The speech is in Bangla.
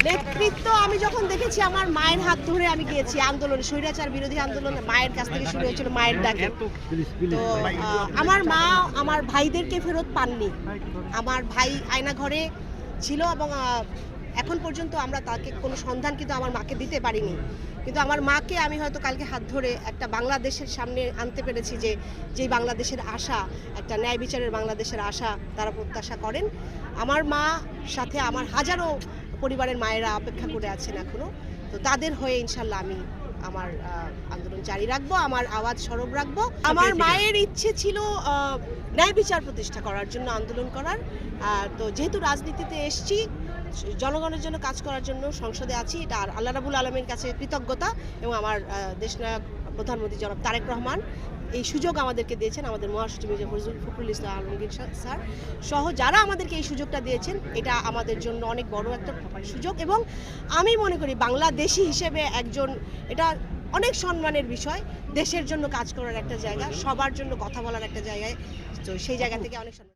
নেতৃত্ব আমি যখন দেখেছি আমার মায়ের হাত ধরে আমি গিয়েছি আন্দোলনে, স্বৈরাচার বিরোধী আন্দোলন মায়ের কাছ থেকে শুরু হয়েছিল, মায়ের ডাকে। তো আমার মা আমার ভাইদেরকে ফেরত পাননি। আমার ভাই আয়নাঘরে ছিল এবং এখন পর্যন্ত আমরা তাকে কোনো সন্ধান কিন্তু আমার মাকে দিতে পারিনি। কিন্তু আমার মাকে আমি হয়তো কালকে হাত ধরে একটা বাংলাদেশের সামনে আনতে পেরেছি, যে যেই বাংলাদেশের আশা, একটা ন্যায় বিচারের বাংলাদেশের আশা তারা প্রত্যাশা করেন। আমার মা সাথে আমার হাজারো পরিবারের মায়েরা অপেক্ষা করে আছেন এখনো। তো তাদের হয়ে ইনশাল্লাহ আমি আমার আন্দোলন জারি রাখবো, আমার আওয়াজ সরব রাখবো। আমার মায়ের ইচ্ছে ছিল ন্যায় বিচার প্রতিষ্ঠা করার জন্য, আন্দোলন করার। তো যেহেতু রাজনীতিতে এসছি, জনগণের জন্য কাজ করার জন্য সংসদে আছি, এটা আর আল্লাহ রাব্বুল আলামিনের কাছে কৃতজ্ঞতা। এবং আমার দেশনায়ক প্রধানমন্ত্রী জনাব তারেক রহমান এই সুযোগ আমাদেরকে দিয়েছেন, আমাদের মহাসচিব মির্জা ফখরুল ইসলাম আলমগীর স্যার সহ যারা আমাদেরকে এই সুযোগটা দিয়েছেন, এটা আমাদের জন্য অনেক বড় একটা সুযোগ। এবং আমি মনে করি বাংলাদেশি হিসেবে একজন, এটা অনেক সম্মানের বিষয়, দেশের জন্য কাজ করার একটা জায়গা, সবার জন্য কথা বলার একটা জায়গায়। তো সেই জায়গা থেকে অনেক সম্মান।